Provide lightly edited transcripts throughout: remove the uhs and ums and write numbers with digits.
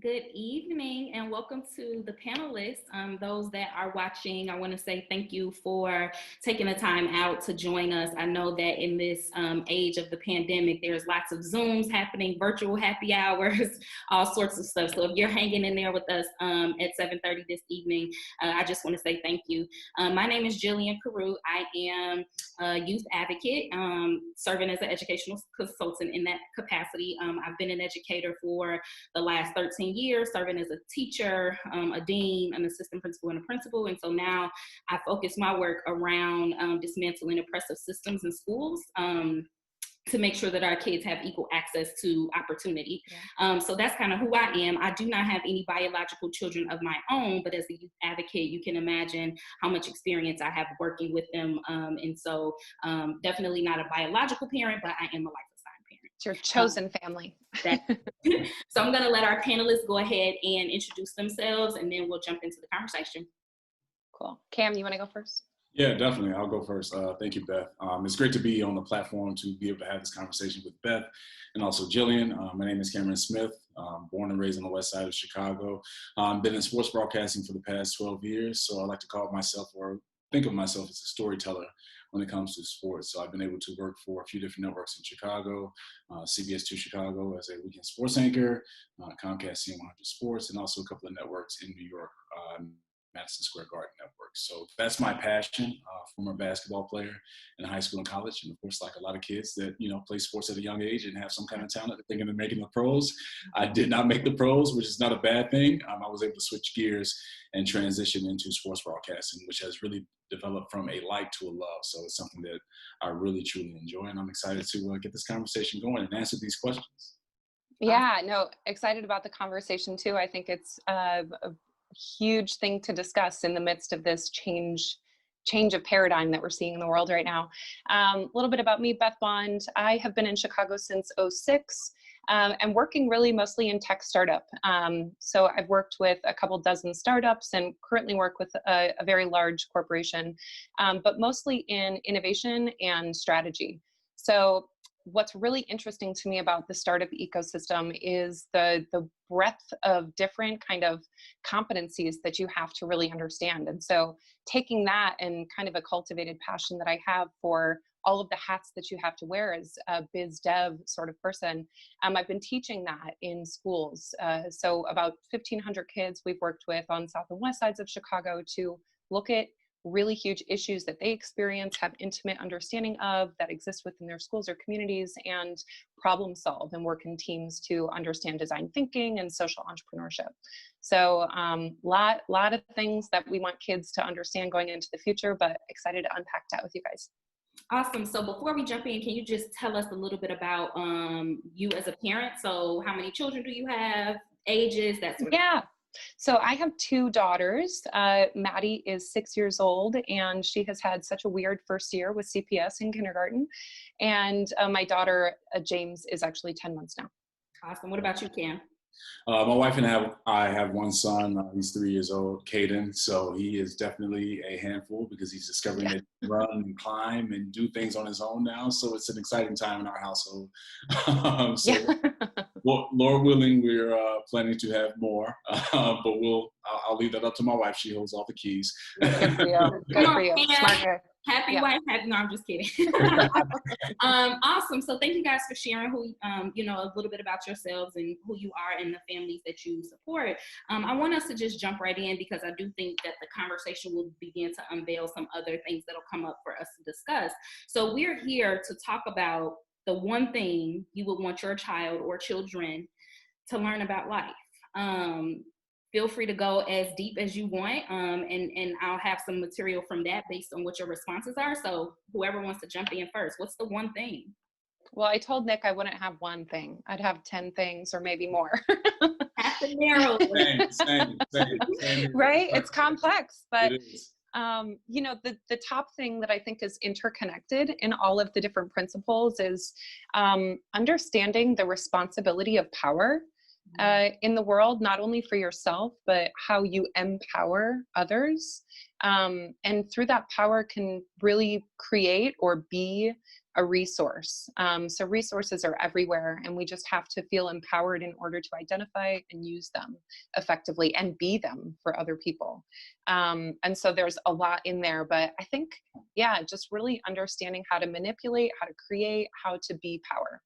Good evening and welcome to the panelists. Those that are watching, I want to say thank you for taking the time out to join us. I know that in this age of the pandemic, there's lots of Zooms happening, virtual happy hours, all sorts of stuff. So if you're hanging in there with us at 7:30 this evening, I just want to say thank you. My name is Jillian Carew. I am a youth advocate, serving as an educational consultant in that capacity. I've been an educator for the last 13 years, serving as a teacher, a dean, an assistant principal, and a principal. And so now I focus my work around dismantling oppressive systems in schools to make sure that our kids have equal access to opportunity. So that's kind of who I am. I do not have any biological children of my own, but as a youth advocate, you can imagine how much experience I have working with them. And so definitely not a biological parent, but I am a life assigned parent. It's your chosen family. So I'm gonna let our panelists go ahead and introduce themselves, and then we'll jump into the conversation. Cool. Cam, you wanna go first? Yeah, definitely. I'll go first. Thank you, Beth. It's great to be on the platform to be able to have this conversation with Beth and also Jillian. My name is Camron Smith, born and raised on the west side of Chicago. Been in sports broadcasting for the past 12 years, so I like to call myself, or think of myself as a storyteller when it comes to sports. So I've been able to work for a few different networks in Chicago, CBS 2 Chicago as a weekend sports anchor, Comcast CN100 Sports, and also a couple of networks in New York, Madison Square Garden Network. So that's my passion, former basketball player in high school and college. And of course, like a lot of kids that, play sports at a young age and have some kind of talent, thinking of making the pros. I did not make the pros, which is not a bad thing. I was able to switch gears and transition into sports broadcasting, which has really developed from a like to a love. So it's something that I really, truly enjoy. And I'm excited to get this conversation going and answer these questions. Yeah, no, excited about the conversation too. I think it's a huge thing to discuss in the midst of this change of paradigm that we're seeing in the world right now. A little bit about me, Beth Bond. I have been in Chicago since 2006 and working really mostly in tech startup. So I've worked with a couple dozen startups and currently work with a very large corporation, but mostly in innovation and strategy. So what's really interesting to me about the startup ecosystem is the breadth of different kind of competencies that you have to really understand. And so taking that and kind of a cultivated passion that I have for all of the hats that you have to wear as a biz dev sort of person, I've been teaching that in schools. So about 1,500 kids we've worked with on south and west sides of Chicago to look at really huge issues that they experience, have intimate understanding of, that exist within their schools or communities, and problem solve and work in teams to understand design thinking and social entrepreneurship. So lot of things that we want kids to understand going into the future, but excited to unpack that with you guys. Awesome. So before we jump in, can you just tell us a little bit about you as a parent? So how many children do you have, ages, that sort of thing? So I have two daughters. Maddie is 6 years old, and she has had such a weird first year with CPS in kindergarten. And my daughter, James, is actually 10 months now. Awesome. What about you, Cam? My wife and I have one son. He's 3 years old, Caden. So he is definitely a handful because he's discovering that he can run and climb and do things on his own now. So it's an exciting time in our household. Well, Lord willing, we're planning to have more, but I'll leave that up to my wife. She holds all the keys. Good for you. Good for you. Smart girl. Happy wife, happy. No, I'm just kidding. Awesome. So thank you guys for sharing who, a little bit about yourselves and who you are and the families that you support. I want us to just jump right in because I do think that the conversation will begin to unveil some other things that'll come up for us to discuss. So we're here to talk about the one thing you would want your child or children to learn about life. Feel free to go as deep as you want, and I'll have some material from that based on what your responses are. So whoever wants to jump in first, what's the one thing? Well, I told Nick I wouldn't have one thing. I'd have 10 things or maybe more. Have to narrow. Same. Right? It's complex, but the top thing that I think is interconnected in all of the different principles is understanding the responsibility of power in the world, not only for yourself, but how you empower others. And through that power can really create or be a resource. So resources are everywhere, and we just have to feel empowered in order to identify and use them effectively and be them for other people. And so there's a lot in there, but I think, yeah, just really understanding how to manipulate, how to create, how to be power.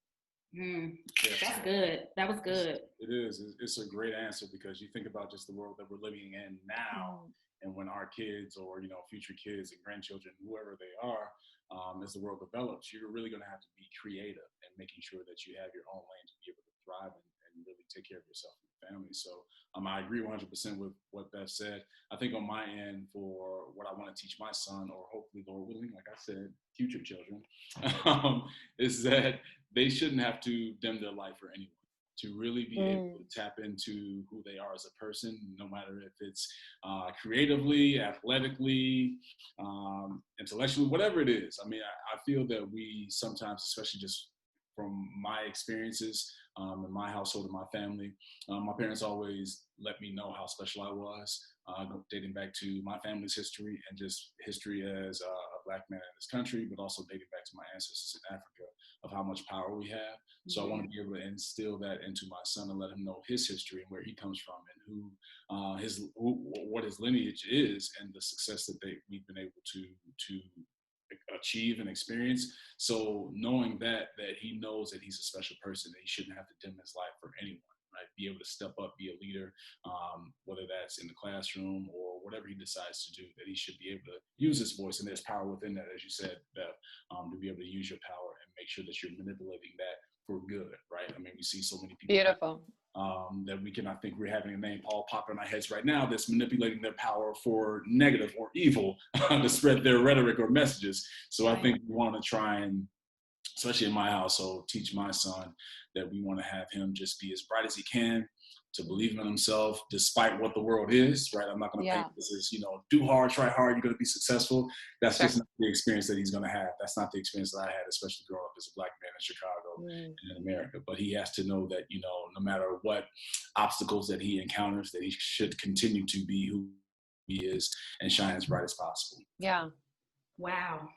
That's good. That was good. It is. It's a great answer, because you think about just the world that we're living in now, and when our kids, or future kids and grandchildren, whoever they are, as the world develops, you're really going to have to be creative and making sure that you have your own lane to be able to thrive and really take care of yourself and your family. So I agree 100% with what Beth said. I think on my end, for what I want to teach my son, or hopefully, Lord willing, like I said, future children, is that they shouldn't have to dim their light for anyone. To really be able to tap into who they are as a person, no matter if it's creatively, athletically, intellectually, whatever it is. I mean, I feel that we sometimes, especially just from my experiences in my household and my family, my parents always let me know how special I was, dating back to my family's history and just history as a Black man in this country, but also dating back to my ancestors in Africa, of how much power we have. So I want to be able to instill that into my son and let him know his history and where he comes from, and what his lineage is, and the success that we've been able to achieve and experience. So knowing that he knows that he's a special person, that he shouldn't have to dim his light for anyone. Right? Be able to step up, be a leader, whether that's in the classroom or whatever he decides to do, that he should be able to use his voice. And there's power within that, as you said, Beth, to be able to use your power and make sure that you're manipulating that for good, right? I mean, we see so many people. Beautiful. That we can, I think we're having a name all pop in our heads right now that's manipulating their power for negative or evil to spread their rhetoric or messages. So I think we want to try and, especially in my household, teach my son that we want to have him just be as bright as he can, to believe in himself despite what the world is, right? I'm not going to think this is, do hard, try hard, you're going to be successful. That's just not the experience that he's going to have. That's not the experience that I had, especially growing up as a Black man in Chicago and in America. But he has to know that, no matter what obstacles that he encounters, that he should continue to be who he is and shine as bright as possible. Yeah. Wow.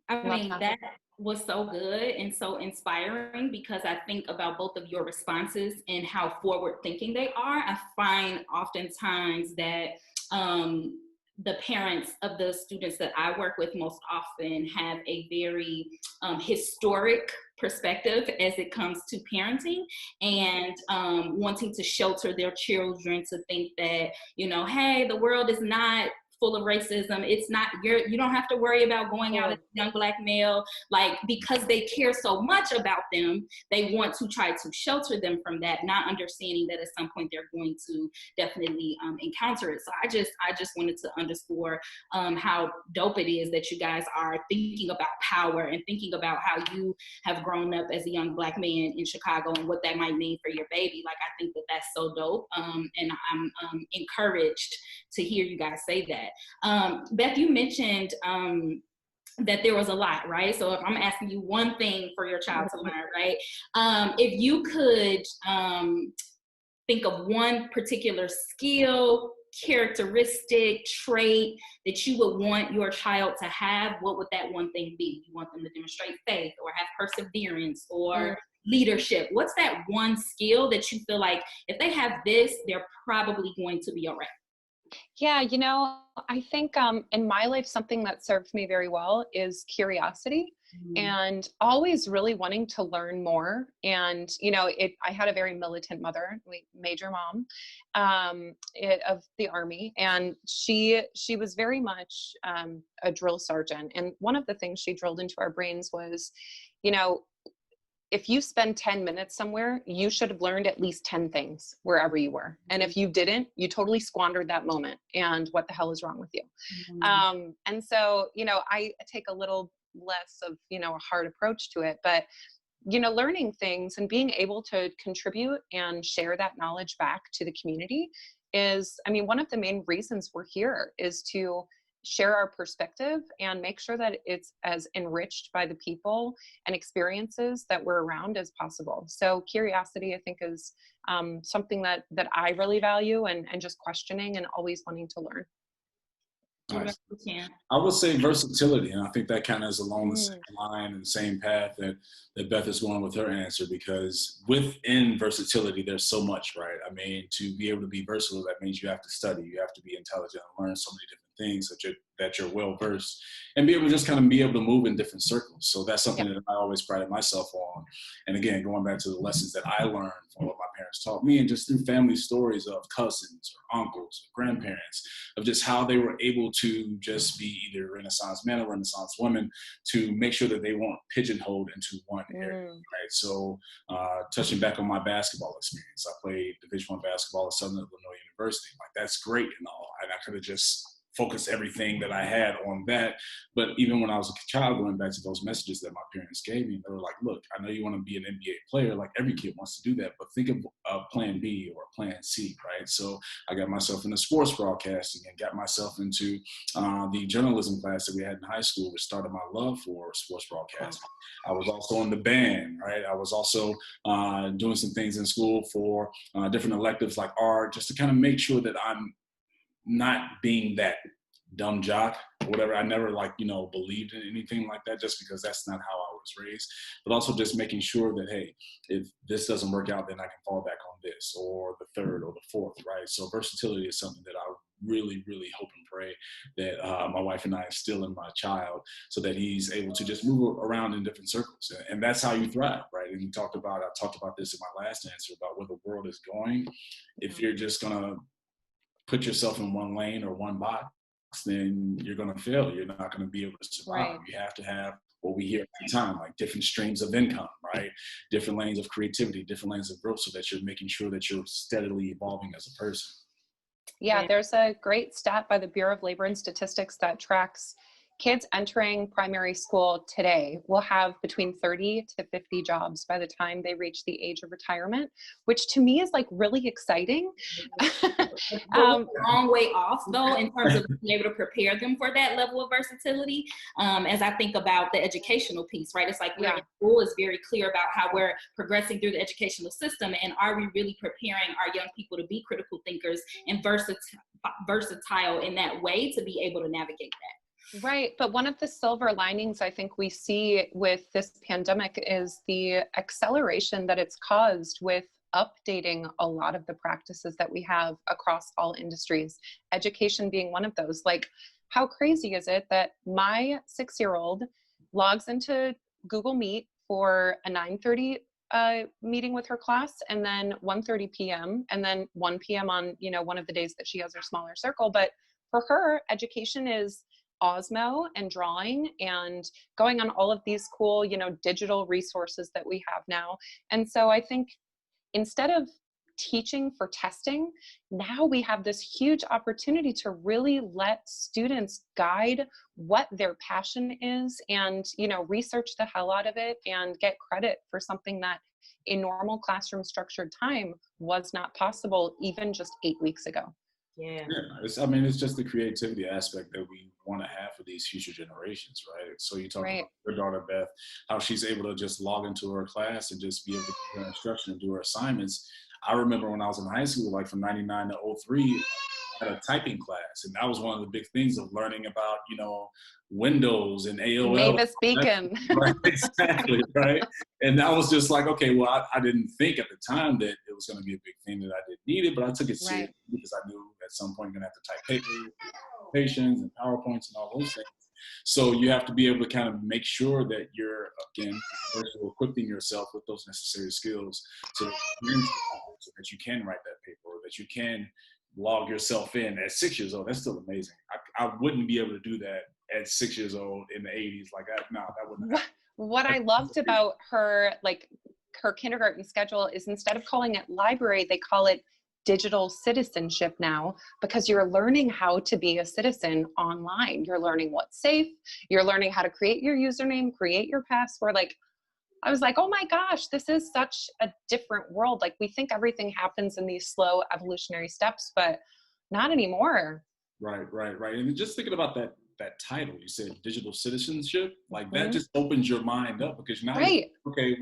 I mean, that was so good and so inspiring, because I think about both of your responses and how forward thinking they are. I find oftentimes that the parents of the students that I work with most often have a very historic perspective as it comes to parenting, and wanting to shelter their children to think that, hey, the world is not full of racism. It's not, you don't have to worry about going out as a young Black male, because they care so much about them, they want to try to shelter them from that, not understanding that at some point they're going to definitely encounter it. So I just wanted to underscore how dope it is that you guys are thinking about power and thinking about how you have grown up as a young Black man in Chicago and what that might mean for your baby. I think that that's so dope. And I'm encouraged to hear you guys say that. Beth, you mentioned that there was a lot, right? So if I'm asking you one thing for your child to learn, right? If you could think of one particular skill, characteristic, trait that you would want your child to have, what would that one thing be? You want them to demonstrate faith, or have perseverance, or leadership? What's that one skill that you feel like if they have this, they're probably going to be all right? Yeah, I think in my life, something that served me very well is curiosity and always really wanting to learn more. And, I had a very militant mother, Major Mom of the Army, and she was very much a drill sergeant. And one of the things she drilled into our brains was, if you spend 10 minutes somewhere, you should have learned at least 10 things wherever you were. And if you didn't, you totally squandered that moment. And what the hell is wrong with you? And so, I take a little less of, a hard approach to it, but, learning things and being able to contribute and share that knowledge back to the community is, one of the main reasons we're here is to share our perspective and make sure that it's as enriched by the people and experiences that we're around as possible. So curiosity, I think, is something that I really value, and just questioning and always wanting to learn. Nice. I would say versatility, and I think that kind of is along the same line and the same path that Beth is going with her answer, because within versatility, there's so much, right? I mean, to be able to be versatile, that means you have to study, you have to be intelligent and learn so many different things that you're well versed, and be able to just kind of be able to move in different circles. So that's something that I always prided myself on. And again, going back to the lessons that I learned from what my parents taught me, and just through family stories of cousins or uncles or grandparents, of just how they were able to just be either Renaissance men or Renaissance women, to make sure that they weren't pigeonholed into one area, right? So touching back on my basketball experience, I played Division I basketball at Southern Illinois University. Like, that's great and all, and I could have just focus everything that I had on that. But even when I was a child, going back to those messages that my parents gave me, they were like, look, I know you want to be an NBA player. Like, every kid wants to do that, but think of plan B or plan C, right? So I got myself into sports broadcasting and got myself into the journalism class that we had in high school, which started my love for sports broadcasting. I was also in the band, right? I was also doing some things in school for different electives like art, just to kind of make sure that I'm not being that dumb jock or whatever. I never believed in anything like that, just because that's not how I was raised. But also just making sure that, hey, if this doesn't work out, then I can fall back on this or the third or the fourth, right? So versatility is something that I really, really hope and pray that my wife and I instill in my child, so that he's able to just move around in different circles. And that's how you thrive, right? And I talked about this in my last answer about where the world is going. If you're just gonna put yourself in one lane or one box, then you're going to fail. You're not going to be able to survive. Right. You have to have what we hear at the time, like different streams of income, right? Different lanes of creativity, different lanes of growth, so that you're making sure that you're steadily evolving as a person. Yeah, there's a great stat by the Bureau of Labor and Statistics that tracks kids entering primary school today will have between 30 to 50 jobs by the time they reach the age of retirement, which to me is like really exciting. A long way off though, in terms of being able to prepare them for that level of versatility. As I think about the educational piece, right? It's like we're in school is very clear about how we're progressing through the educational system, and are we really preparing our young people to be critical thinkers and versatile in that way to be able to navigate that? Right. But one of the silver linings I think we see with this pandemic is the acceleration that it's caused with updating a lot of the practices that we have across all industries, education being one of those. Like, how crazy is it that my 6-year-old logs into Google Meet for a 9:30 meeting with her class, and then 1:30 p.m. and then 1 p.m. on, one of the days that she has her smaller circle. But for her, education is Osmo and drawing and going on all of these cool, digital resources that we have now. And so I think instead of teaching for testing, now we have this huge opportunity to really let students guide what their passion is and, research the hell out of it and get credit for something that in normal classroom structured time was not possible even just 8 weeks ago. Yeah. It's just the creativity aspect that we want to have for these future generations, right? So you talk about your daughter, Beth, how she's able to just log into her class and just be able to do her instruction and do her assignments. I remember when I was in high school, like from 99 to 03, I had a typing class. And that was one of the big things of learning about, Windows and AOL. Mavis Beacon. Right, exactly, right? And I was just like, okay, well, I didn't think at the time that it was going to be a big thing that I didn't need it, but I took it seriously because I knew at some point I'm going to have to type papers, presentations, and PowerPoints and all those things. So you have to be able to kind of make sure that you're, again, equipping yourself with those necessary skills so that you can write that paper, or that you can log yourself in at 6 years old. That's still amazing. I wouldn't be able to do that at 6 years old in the 80s. Like, no, that wouldn't happen. What I loved about her kindergarten schedule is instead of calling it library, they call it digital citizenship now, because you're learning how to be a citizen online. You're learning what's safe. You're learning how to create your username, create your password. Like, I was like, oh my gosh, this is such a different world. Like, we think everything happens in these slow evolutionary steps, but not anymore. Right. And just thinking about that title, you said digital citizenship, like that just opens your mind up, because now, okay,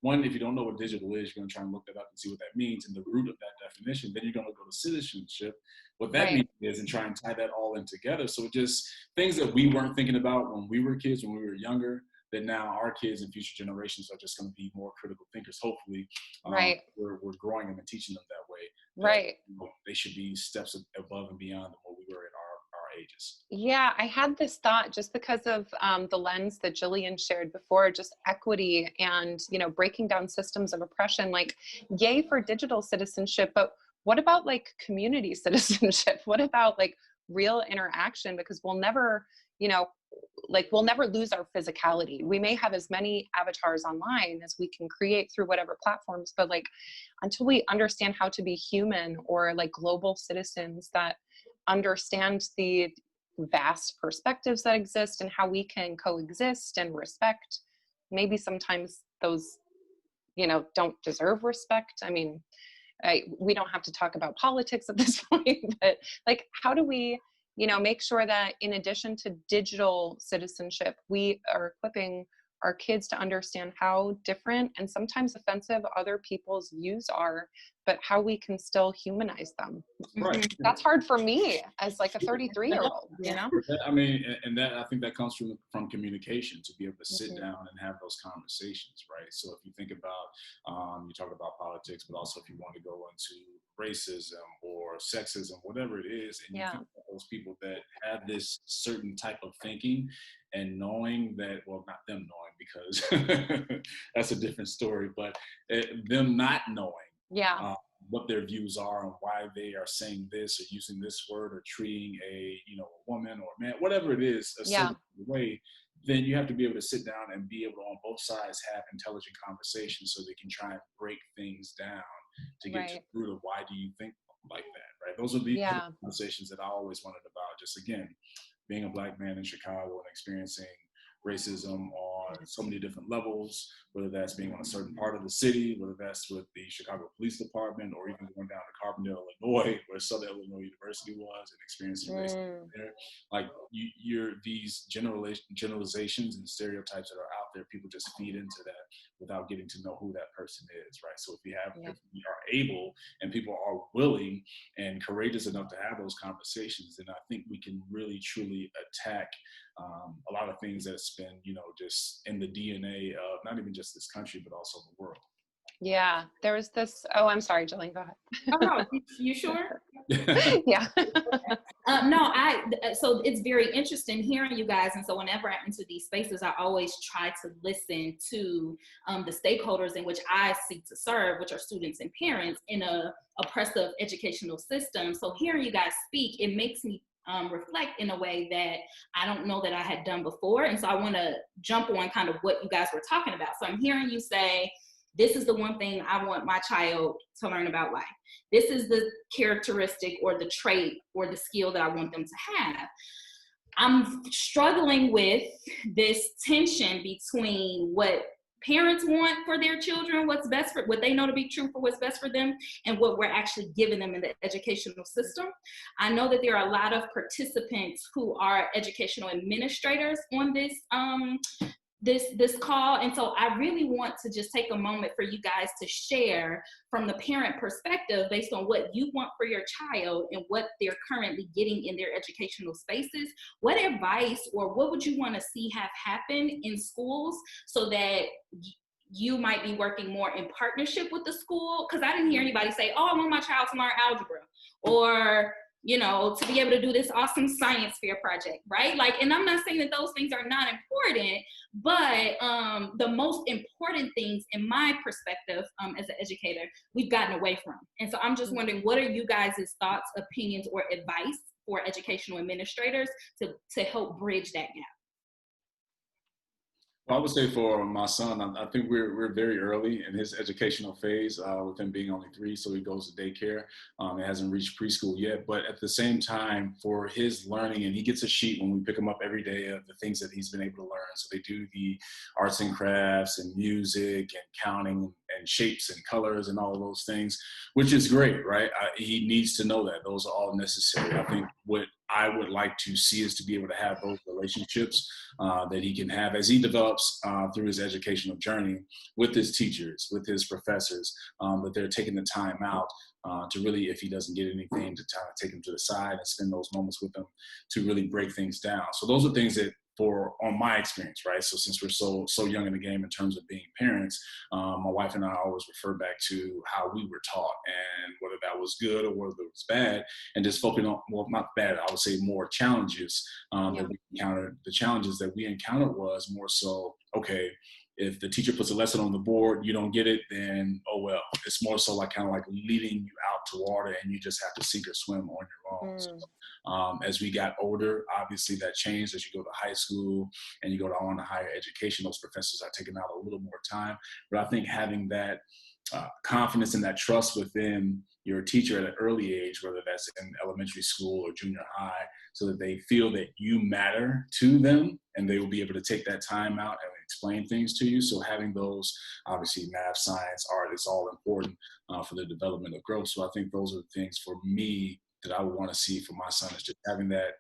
one, if you don't know what digital is, you're going to try and look that up and see what that means, and the root of that definition. Then you're going to go to citizenship, what that means is, and try and tie that all in together. So just things that we weren't thinking about when we were kids, when we were younger, that now our kids and future generations are just going to be more critical thinkers. Hopefully, we're growing them and teaching them that way. That, they should be steps above and beyond what we were at our ages. Yeah, I had this thought just because of the lens that Jillian shared before, just equity and, breaking down systems of oppression, like yay for digital citizenship, but what about like community citizenship? What about like real interaction? Because we'll never, we'll never lose our physicality. We may have as many avatars online as we can create through whatever platforms, but like until we understand how to be human or like global citizens that understand the vast perspectives that exist and how we can coexist and respect, maybe sometimes those, don't deserve respect. I mean, we don't have to talk about politics at this point, but like, how do we, make sure that in addition to digital citizenship, we are equipping our kids to understand how different and sometimes offensive other people's views are, but how we can still humanize them. Right. That's hard for me as like a 33-year-old, I mean, and that, I think that comes from communication, to be able to sit down and have those conversations, right? So if you think about, you talk about politics, but also if you want to go into racism or sexism, whatever it is, and you think about those people that have this certain type of thinking and knowing that, well, not them knowing, because that's a different story, but them not knowing what their views are and why they are saying this or using this word or treating a woman or man, whatever it is, a certain way, then you have to be able to sit down and be able to, on both sides, have intelligent conversations so they can try and break things down to get to the root of why do you think like that, right? Those are the conversations that I always wondered about. Just again, being a Black man in Chicago and experiencing racism on so many different levels, whether that's being on a certain part of the city, whether that's with the Chicago Police Department, or even going down to Carbondale, Illinois, where Southern Illinois University was, and experiencing racism there. Like you're these generalizations and stereotypes that are out there, people just feed into that without getting to know who that person is, right? So if we are able and people are willing and courageous enough to have those conversations, then I think we can really truly attack a lot of things that's been, just in the DNA of not even just this country, but also the world. Yeah, there was this, I'm sorry, Jillian, go ahead. Oh, no, you sure? Yeah. So it's very interesting hearing you guys. And so whenever I'm into these spaces, I always try to listen to the stakeholders in which I seek to serve, which are students and parents in a oppressive educational system. So hearing you guys speak, it makes me reflect in a way that I don't know that I had done before. And so I want to jump on kind of what you guys were talking about. So I'm hearing you say, this is the one thing I want my child to learn about life. This is the characteristic or the trait or the skill that I want them to have. I'm struggling with this tension between what parents want for their children, what's best for what they know to be true for what's best for them, and what we're actually giving them in the educational system. I know that there are a lot of participants who are educational administrators on this call. And so I really want to just take a moment for you guys to share from the parent perspective, based on what you want for your child and what they're currently getting in their educational spaces. What advice or what would you want to see have happen in schools so that you might be working more in partnership with the school? Because I didn't hear anybody say, I want my child to learn algebra, or to be able to do this awesome science fair project, right? Like, and I'm not saying that those things are not important, but the most important things in my perspective as an educator, we've gotten away from. And so I'm just wondering, what are you guys' thoughts, opinions, or advice for educational administrators to help bridge that gap? I would say for my son, I think we're very early in his educational phase, with him being only 3, so he goes to daycare. It hasn't reached preschool yet, but at the same time, for his learning, and he gets a sheet when we pick him up every day of the things that he's been able to learn. So they do the arts and crafts and music and counting and shapes and colors and all of those things, which is great, right? He needs to know that. Those are all necessary. I think what I would like to see is to be able to have those relationships that he can have as he develops through his educational journey with his teachers, with his professors, that they're taking the time out to really, if he doesn't get anything, to try to take him to the side and spend those moments with them to really break things down. So those are things that, on my experience, right? So since we're so young in the game in terms of being parents, my wife and I always refer back to how we were taught, and whether that was good or whether it was bad, and just focusing on, well, not bad, I would say more challenges that we encountered. The challenges that we encountered was more so, okay, if the teacher puts a lesson on the board, you don't get it, then, oh well. It's more so like kind of like leading you out to water, and you just have to sink or swim on your own. So, as we got older, obviously that changed as you go to high school and you go on to higher education. Those professors are taking out a little more time. But I think having that confidence and that trust within your teacher at an early age, whether that's in elementary school or junior high, so that they feel that you matter to them and they will be able to take that time out and explain things to you. So having those, obviously math, science, art, is all important for the development of growth. So I think those are the things for me that I would want to see for my son, is just having that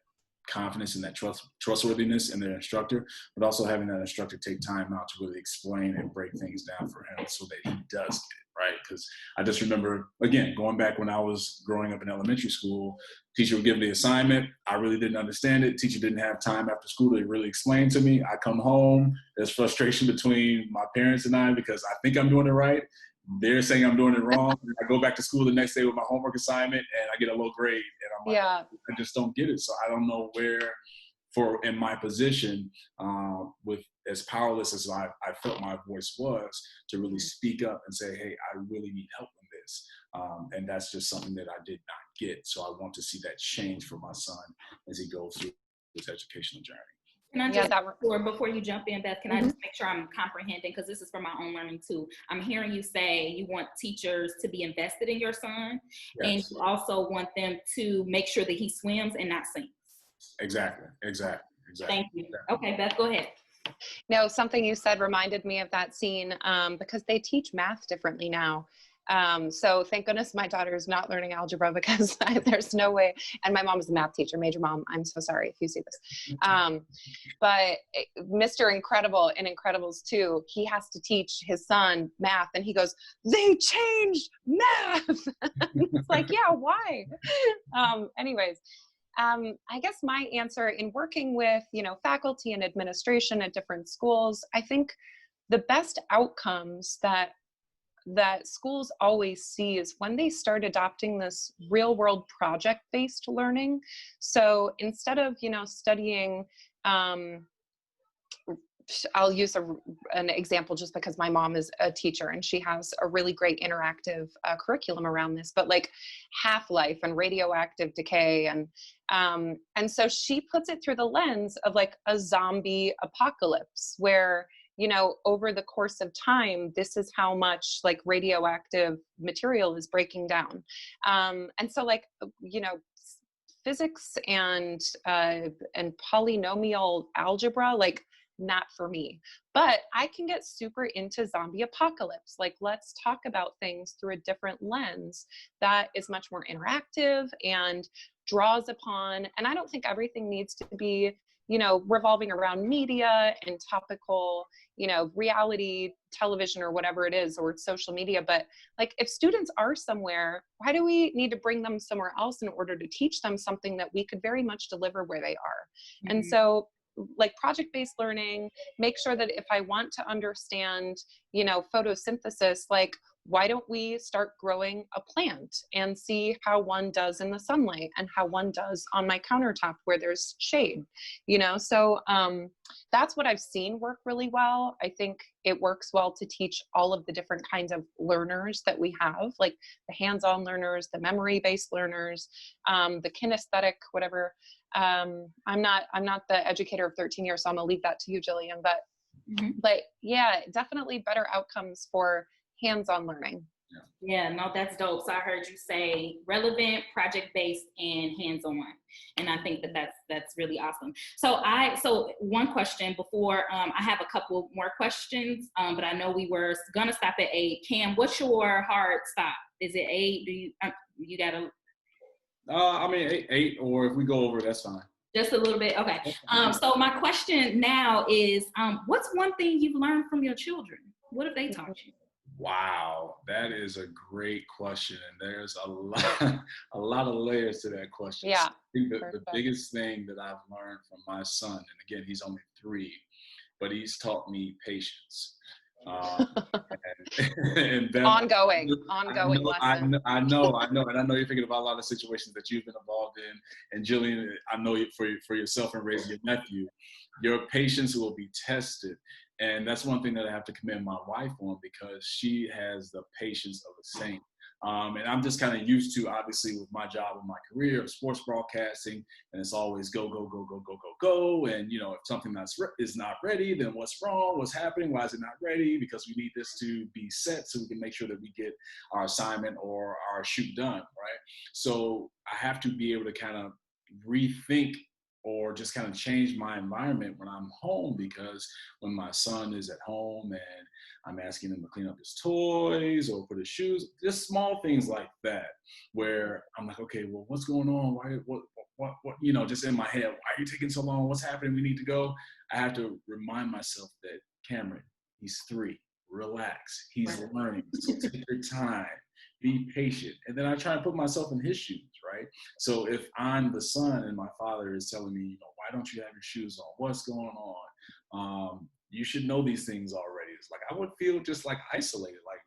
confidence and that trustworthiness in their instructor, but also having that instructor take time out to really explain and break things down for him so that he does get it, right? Because I just remember, again, going back when I was growing up in elementary school, teacher would give me the assignment. I really didn't understand it. Teacher didn't have time after school to really explain to me. I come home, there's frustration between my parents and I because I think I'm doing it right. They're saying I'm doing it wrong. I go back to school the next day with my homework assignment and I get a low grade. And I'm like, I just don't get it. So I don't know where, in my position, with as powerless as I felt my voice was, to really speak up and say, hey, I really need help in this. And that's just something that I did not get. So I want to see that change for my son as he goes through his educational journey. Can I just, before you jump in, Beth, can I just make sure I'm comprehending, because this is for my own learning too. I'm hearing you say you want teachers to be invested in your son, and you also want them to make sure that he swims and not sinks. Exactly. Thank you. Okay, Beth, go ahead. No, something you said reminded me of that scene because they teach math differently now. So thank goodness my daughter is not learning algebra, because there's no way. And my mom is a math teacher, Major Mom. I'm so sorry if you see this. But Mr. Incredible in Incredibles 2, he has to teach his son math, and he goes, "They changed math." It's like, yeah, why? Anyways, I guess my answer in working with, faculty and administration at different schools, I think the best outcomes that schools always see is when they start adopting this real world project-based learning. So instead of, studying, I'll use an example just because my mom is a teacher and she has a really great interactive curriculum around this, but like half-life and radioactive decay. And so she puts it through the lens of like a zombie apocalypse where, over the course of time, this is how much like radioactive material is breaking down. And so like, physics and polynomial algebra, like not for me, but I can get super into zombie apocalypse. Like, let's talk about things through a different lens that is much more interactive and draws upon, and I don't think everything needs to be, revolving around media and topical, reality television or whatever it is, or social media. But like, if students are somewhere, why do we need to bring them somewhere else in order to teach them something that we could very much deliver where they are? Mm-hmm. And so like project-based learning, make sure that if I want to understand, photosynthesis, like, why don't we start growing a plant and see how one does in the sunlight and how one does on my countertop where there's shade, So that's what I've seen work really well. I think it works well to teach all of the different kinds of learners that we have, like the hands-on learners, the memory-based learners, the kinesthetic, whatever. I'm not the educator of 13 years, so I'm gonna leave that to you, Jillian, but yeah, definitely better outcomes for hands-on learning. Yeah, no, that's dope. So I heard you say relevant, project-based, and hands-on, and I think that's really awesome. So one question before I have a couple more questions, but I know we were gonna stop at 8. Cam, what's your hard stop? Is it 8? Do you gotta? I mean, eight, or if we go over, that's fine. Just a little bit. Okay. So my question now is, what's one thing you've learned from your children? What have they taught you? Wow, that is a great question, and there's a lot of layers to that question. Yeah. So I think the biggest thing that I've learned from my son, and again, he's only 3, but he's taught me patience. And ongoing lesson. I know, and I know you're thinking about a lot of situations that you've been involved in. And Jillian, I know for yourself and raising your nephew, your patience will be tested. And that's one thing that I have to commend my wife on, because she has the patience of a saint. And I'm just kind of used to, obviously, with my job and my career of sports broadcasting, and it's always go, go, go, go, go, go, go. And, if something is not ready, then what's wrong? What's happening? Why is it not ready? Because we need this to be set so we can make sure that we get our assignment or our shoot done, right? So I have to be able to kind of rethink or just kind of change my environment when I'm home, because when my son is at home and I'm asking him to clean up his toys or put his shoes, just small things like that, where I'm like, okay, well, what's going on? Why, what, just in my head, why are you taking so long? What's happening? We need to go. I have to remind myself that, Cameron, he's 3, relax. He's learning, so take your time. Be patient. And then I try and put myself in his shoes, right? So if I'm the son and my father is telling me, why don't you have your shoes on? What's going on? You should know these things already. It's like, I would feel just like isolated, like,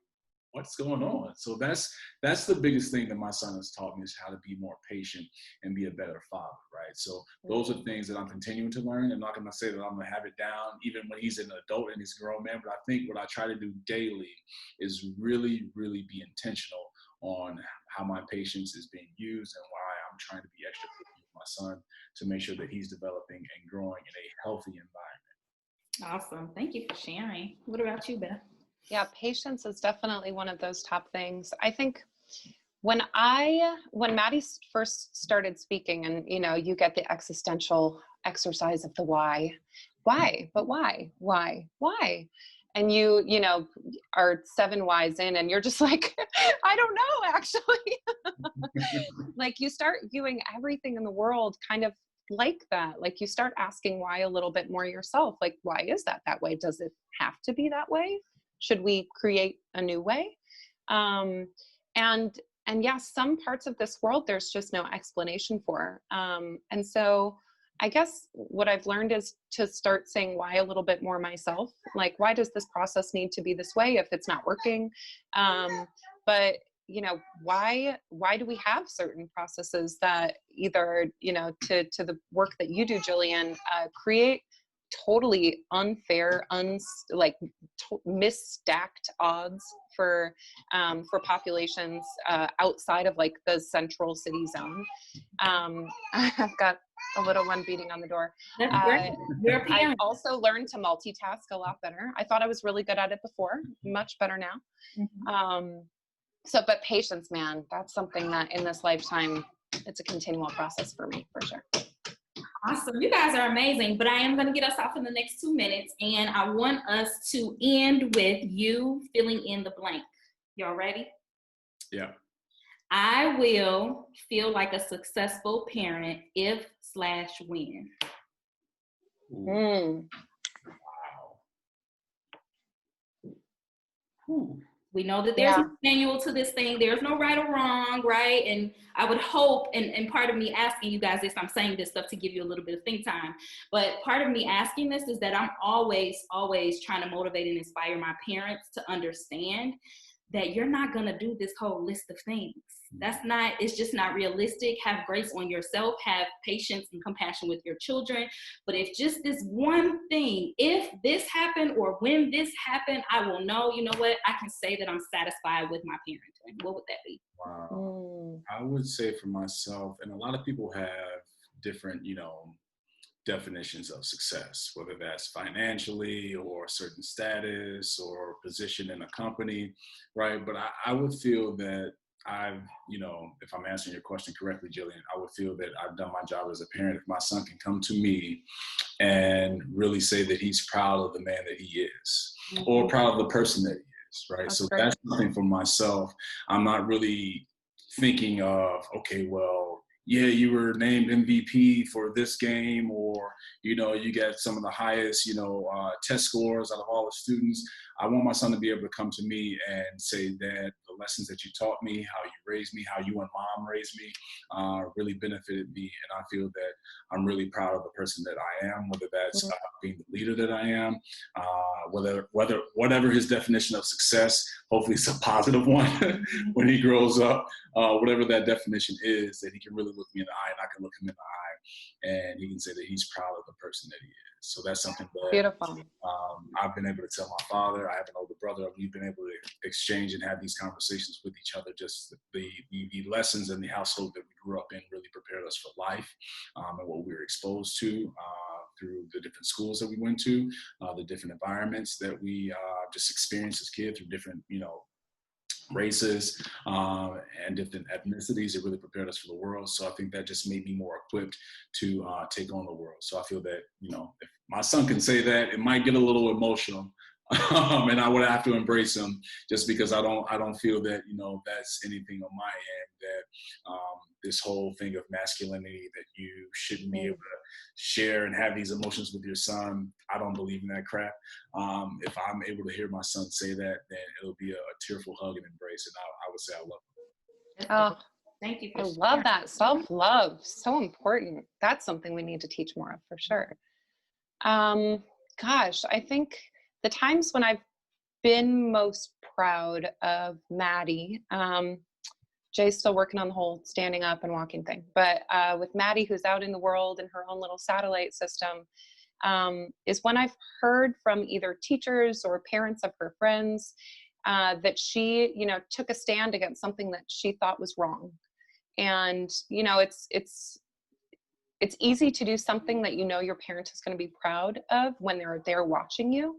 what's going on? So that's the biggest thing that my son has taught me, is how to be more patient and be a better father, right? So those are things that I'm continuing to learn. I'm not going to say that I'm going to have it down even when he's an adult and he's a grown man, but I think what I try to do daily is really, really be intentional on how my patience is being used and why I'm trying to be extra patient with my son to make sure that he's developing and growing in a healthy environment. Awesome. Thank you for sharing. What about you, Beth? Yeah, patience is definitely one of those top things. I think when Maddie first started speaking, and you get the existential exercise of the why, but why? And you are 7 whys in, and you're just like, I don't know, actually. Like, you start viewing everything in the world kind of like that. Like, you start asking why a little bit more yourself. Like, why is that way? Does it have to be that way? Should we create a new way? And yeah, some parts of this world, there's just no explanation for. And so I guess what I've learned is to start saying why a little bit more myself. Like, why does this process need to be this way if it's not working? But why do we have certain processes that either, to the work that you do, Jillian, create totally unfair, misstacked odds for populations outside of like the central city zone. I've got a little one beating on the door. I also learned to multitask a lot better. I thought I was really good at it before, much better now. Mm-hmm. But patience, man, that's something that in this lifetime, it's a continual process for me, for sure. Awesome. You guys are amazing, but I am going to get us off in the next 2 minutes, and I want us to end with you filling in the blank. Y'all ready? Yeah. I will feel like a successful parent if/when. Wow. We know that there's no manual to this thing. There's no right or wrong, right? And I would hope, and part of me asking you guys this, I'm saying this stuff to give you a little bit of think time, but part of me asking this is that I'm always trying to motivate and inspire my parents to understand that you're not going to do this whole list of things. It's just not realistic. Have grace on yourself, have patience and compassion with your children. But if just this one thing, if this happened or when this happened, I will know, you know what, I can say that I'm satisfied with my parenting. What would that be? Wow. I would say for myself, and a lot of people have different, definitions of success, whether that's financially or certain status or position in a company, right? But I would feel that if I'm answering your question correctly, Jillian, I would feel that I've done my job as a parent. If my son can come to me and really say that he's proud of the man that he is, mm-hmm. or proud of the person that he is, right? That's great. That's something for myself. I'm not really thinking of, okay, well, yeah, you were named MVP for this game, or, you know, you get some of the highest, you know, test scores out of all the students. I want my son to be able to come to me and say that the lessons that you taught me, how you raised me, how you and mom raised me, really benefited me. And I feel that I'm really proud of the person that I am, whether that's being the leader that I am, whatever his definition of success, hopefully it's a positive one when he grows up, whatever that definition is, that he can really look me in the eye and I can look him in the eye and he can say that he's proud of the person that he is. So that's something that Beautiful. I've been able to tell my father. I have an older brother. We've been able to exchange and have these conversations with each other. Just the lessons in the household that we grew up in really prepared us for life, and what we were exposed to through the different schools that we went to, the different environments that we just experienced as kids, through different, you know, races and different ethnicities. It really prepared us for the world. So I think that just made me more equipped to take on the world. So I feel that, you know, if my son can say that, it might get a little emotional. And I would have to embrace him, just because I don't feel that, you know, that's anything on my end, that this whole thing of masculinity, that you shouldn't be able to share and have these emotions with your son. I don't believe in that crap. If I'm able to hear my son say that, then it'll be a tearful hug and embrace. And I would say I love him. Oh, thank you. I love that. Self-love, so important. That's something we need to teach more of, for sure. Gosh, I think the times when I've been most proud of Maddie, Jay's still working on the whole standing up and walking thing, but with Maddie, who's out in the world in her own little satellite system, is when I've heard from either teachers or parents of her friends that she, you know, took a stand against something that she thought was wrong. And, you know, it's easy to do something that you know your parent is going to be proud of when they're there watching you.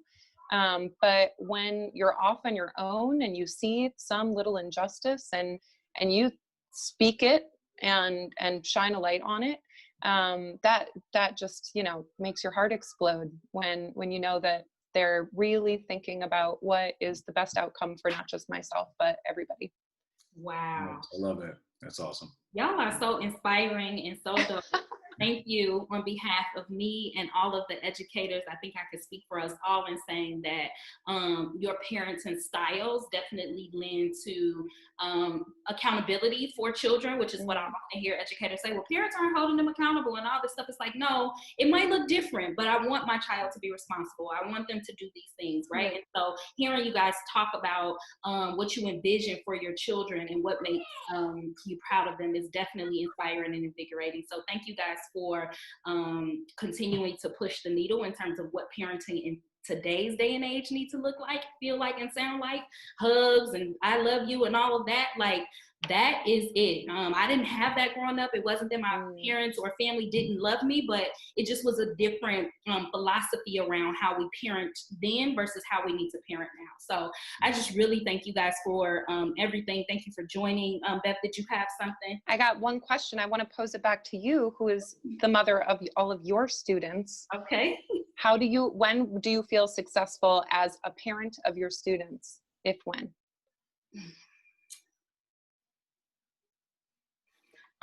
But when you're off on your own and you see some little injustice and you speak it and shine a light on it, that just, you know, makes your heart explode when you know that they're really thinking about what is the best outcome for not just myself, but everybody. Wow. I love that. That's awesome. Y'all are so inspiring and so dope. Thank you on behalf of me and all of the educators. I think I could speak for us all in saying that your parenting styles definitely lend to accountability for children, which is what I often hear educators say, well, parents aren't holding them accountable and all this stuff. It's like, no, it might look different, but I want my child to be responsible. I want them to do these things, right? And so hearing you guys talk about what you envision for your children and what makes you proud of them is definitely inspiring and invigorating. So thank you guys for continuing to push the needle in terms of what parenting in today's day and age need to look like, feel like, and sound like. Hugs and I love you and all of that, like that is it. I didn't have that growing up. It wasn't that my parents or family didn't love me, but it just was a different philosophy around how we parent then versus how we need to parent now. So I just really thank you guys for everything. Thank you for joining. Beth, did you have something? I got one question. I want to pose it back to you, who is the mother of all of your students. Okay. When do you feel successful as a parent of your students, if when?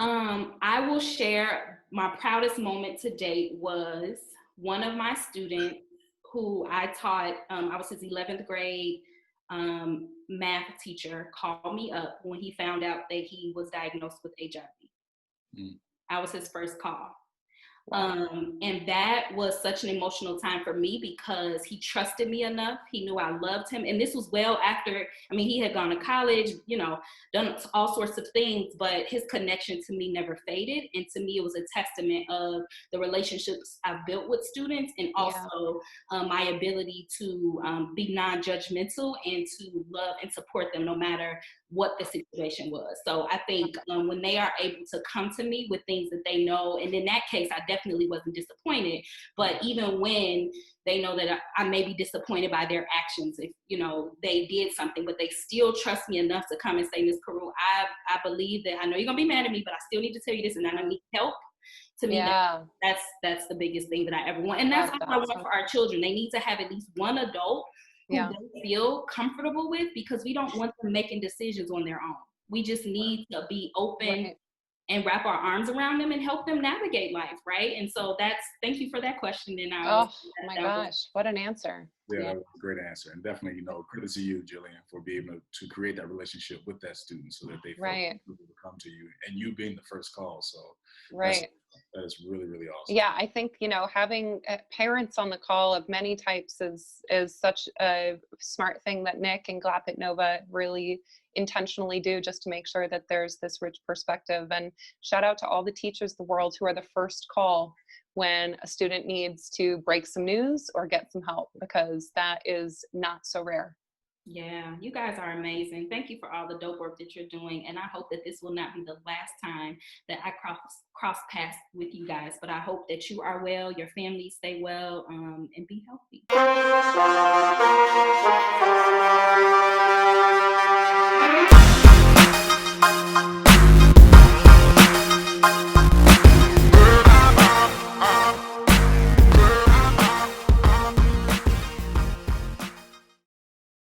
I will share my proudest moment to date was one of my students who I taught, I was his 11th grade math teacher, called me up when he found out that he was diagnosed with HIV. I was his first call. And that was such an emotional time for me because he trusted me enough. He knew I loved him. And this was well after, I mean, he had gone to college, you know, done all sorts of things, but his connection to me never faded. And to me, it was a testament of the relationships I've built with students and also my ability to be non-judgmental and to love and support them no matter what the situation was. So I think when they are able to come to me with things that they know, and in that case, I definitely wasn't disappointed, but even when they know that I may be disappointed by their actions, if, you know, they did something, but they still trust me enough to come and say, Ms. Carew, I believe that I know you're gonna be mad at me, but I still need to tell you this and I need help. To me, that's the biggest thing that I ever want. And that's what I want for our children. They need to have at least one adult who they feel comfortable with, because we don't want them making decisions on their own. We just need to be open and wrap our arms around them and help them navigate life, right? And so thank you for that question. And oh my gosh, what an answer. Yeah, that was a great answer. And definitely, you know, credit to you, Jillian, for being able to create that relationship with that student so that they feel comfortable to come to you, and you being the first call. So that is really, really awesome. Yeah, I think, you know, having parents on the call of many types is such a smart thing that Nick and Glappitnova really intentionally do, just to make sure that there's this rich perspective. And shout out to all the teachers of the world who are the first call when a student needs to break some news or get some help, because that is not so rare. Yeah, you guys are amazing. Thank you for all the dope work that you're doing. And I hope that this will not be the last time that I cross paths with you guys. But I hope that you are well, your families stay well, and be healthy.